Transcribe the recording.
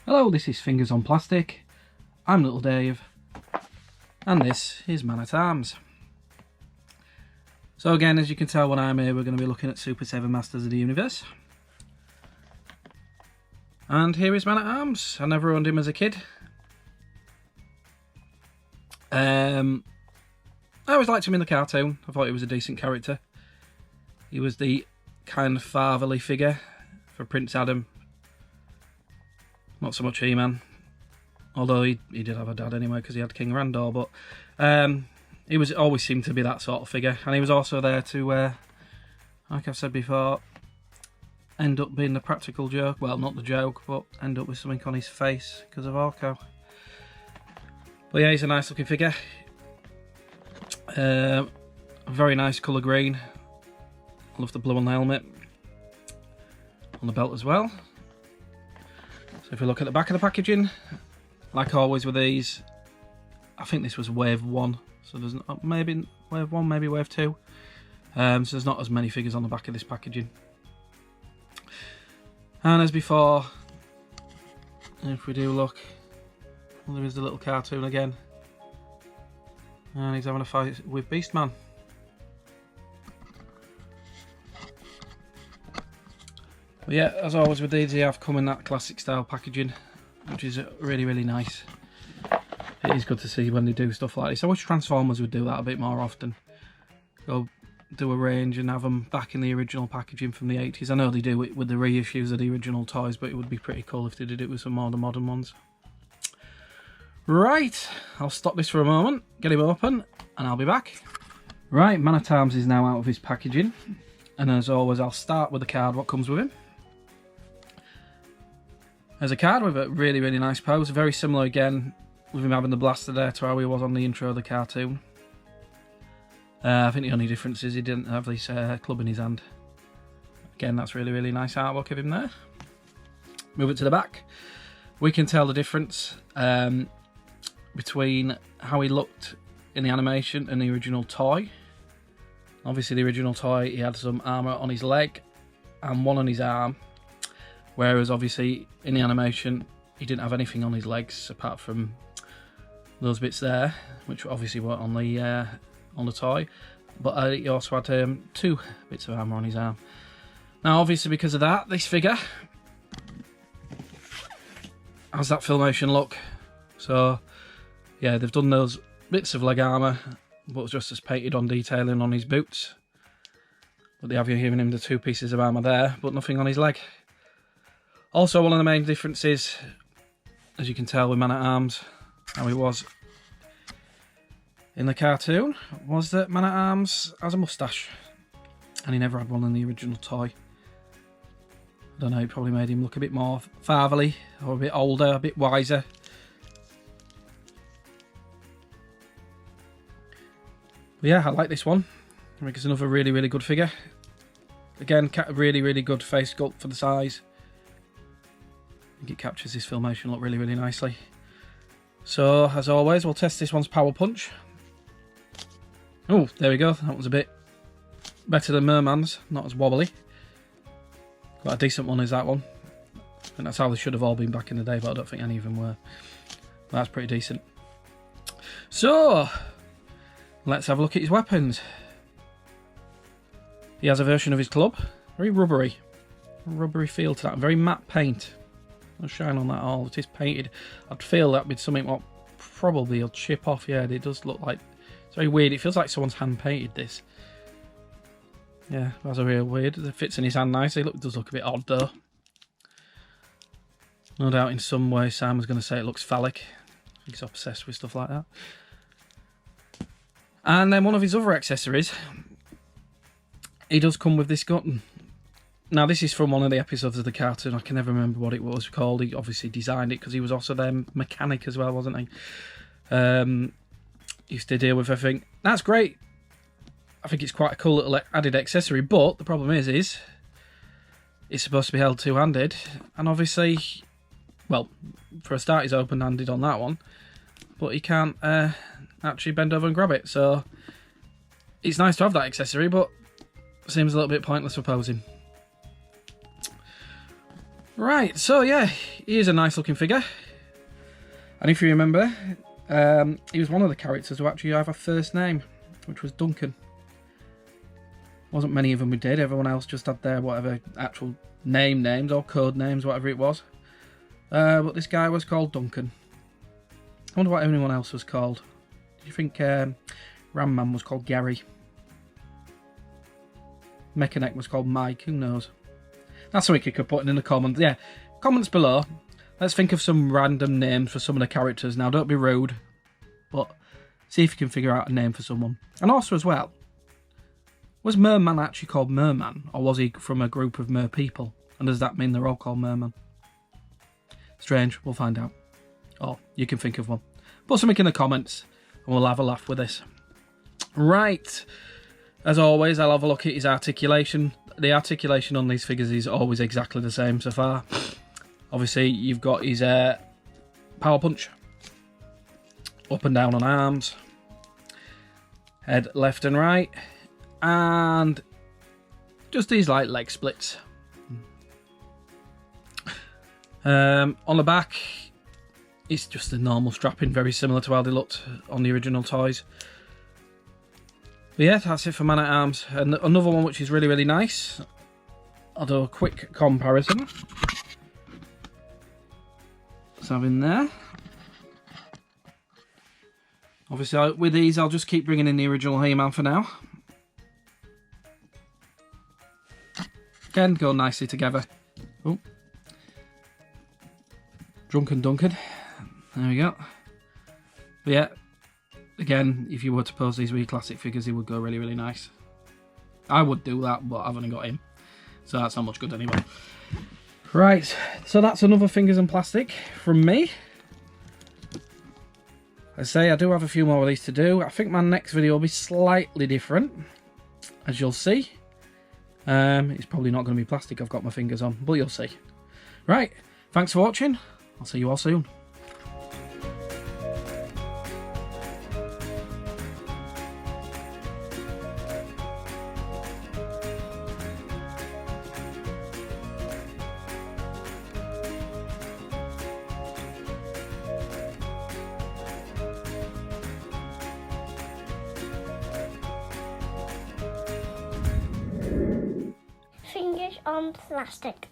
Hello, this is Fingers on Plastic. I'm Little Dave, and this is Man at Arms. So again, as you can tell when I'm here, we're going to be looking at Super 7 Masters of the Universe. And here is Man at Arms. I never owned him as a kid. I always liked him in the cartoon. I thought he was a decent character. He was the kind of fatherly figure for Prince Adam. Not so much He-Man, although he did have a dad anyway because he had King Randor, but he always seemed to be that sort of figure, and he was also there to, like I've said before, end up being the practical joke. Well, not the joke, but end up with something on his face because of Orko. But yeah, he's a nice looking figure. Very nice colour green. I love the blue on the helmet, on the belt as well. So if we look at the back of the packaging, like always with these, I think this was wave 1, so there's maybe wave 1, maybe wave 2. So there's not as many figures on the back of this packaging. And as before, if we do look, well, there is the little cartoon again, and he's having a fight with Beastman. But yeah, as always with these, they have come in that classic style packaging, which is really, really nice. It is good to see when they do stuff like this. I wish Transformers would do that a bit more often. Go do a range and have them back in the original packaging from the 80s. I know they do it with the reissues of the original toys, but it would be pretty cool if they did it with some more of the modern ones. Right, I'll stop this for a moment, get him open, and I'll be back. Right, Man at Arms is now out of his packaging. And as always, I'll start with the card, what comes with him. There's a card with a really, really nice pose. Very similar again, with him having the blaster there to how he was on the intro of the cartoon. I think the only difference is he didn't have this club in his hand. Again, that's really, really nice artwork of him there. Move it to the back. We can tell the difference between how he looked in the animation and the original toy. Obviously, the original toy, he had some armour on his leg and one on his arm. Whereas, obviously, in the animation, he didn't have anything on his legs apart from those bits there, which obviously weren't on the toy. But he also had 2 bits of armour on his arm. Now, obviously, because of that, this figure has that Filmation look. So, yeah, they've done those bits of leg armour, but just as painted on detailing on his boots. But they have given him the 2 pieces of armour there, but nothing on his leg. Also, one of the main differences, as you can tell with Man at Arms, how he was in the cartoon, was that Man at Arms has a moustache, and he never had one in the original toy. I don't know, it probably made him look a bit more fatherly, or a bit older, a bit wiser. But yeah, I like this one. I think it's another really, really good figure. Again, really, really good face sculpt for the size. I think it captures his Filmation look really, really nicely. So, as always, we'll test this one's power punch. Oh, there we go. That was a bit better than Merman's. Not as wobbly. Quite a decent one is that one. I think that's how they should have all been back in the day, but I don't think any of them were. That's pretty decent. So, let's have a look at his weapons. He has a version of his club. Very rubbery. Rubbery feel to that. Very matte paint. No shine on that at all. It is painted. I'd feel that with something what probably will chip off. Yeah, it does look like... It's very weird. It feels like someone's hand painted this. Yeah, that's a real weird. It fits in his hand nicely. It does look a bit odd though. No doubt in some way Sam was going to say it looks phallic. He's obsessed with stuff like that. And then one of his other accessories, he does come with this gun. Now, this is from one of the episodes of the cartoon. I can never remember what it was called. He obviously designed it because he was also their mechanic as well, wasn't he? He used to deal with everything. That's great. I think it's quite a cool little added accessory, but the problem is it's supposed to be held two-handed. And obviously, well, for a start, he's open-handed on that one. But he can't actually bend over and grab it. So, it's nice to have that accessory, but seems a little bit pointless for posing. Right, so yeah, he is a nice looking figure. And if you remember, he was one of the characters who actually have a first name, which was Duncan. Wasn't many of them who did, everyone else just had their whatever actual names or code names, whatever it was. But this guy was called Duncan. I wonder what anyone else was called. Do you think Ram Man was called Gary? Mechanic was called Mike, who knows? That's something you could put in the comments. Yeah, comments below. Let's think of some random names for some of the characters. Now, don't be rude, but see if you can figure out a name for someone. And also as well, was Merman actually called Merman? Or was he from a group of mer people? And does that mean they're all called Merman? Strange, we'll find out. Or you can think of one. Put something in the comments and we'll have a laugh with this. Right. As always, I'll have a look at his articulation. The articulation on these figures is always exactly the same so far. Obviously, you've got his power punch. Up and down on arms. Head left and right. And just these like leg splits. On the back, it's just a normal strapping, very similar to how they looked on the original toys. But yeah, that's it for Man at Arms. And another one which is really, really nice. I'll do a quick comparison. Let's have in there. Obviously, with these, I'll just keep bringing in the original He-Man for now. Again, go nicely together. Oh. Drunken Duncan. There we go. But yeah, again, if you were to pose these wee classic figures, it would go really, really nice. I would do that, but I've only got him. So that's not much good anyway. Right, so that's another Fingers and Plastic from me. I say I do have a few more of these to do. I think my next video will be slightly different, as you'll see. It's probably not going to be plastic I've got my fingers on, but you'll see. Right, thanks for watching. I'll see you all soon. Fingers on plastic.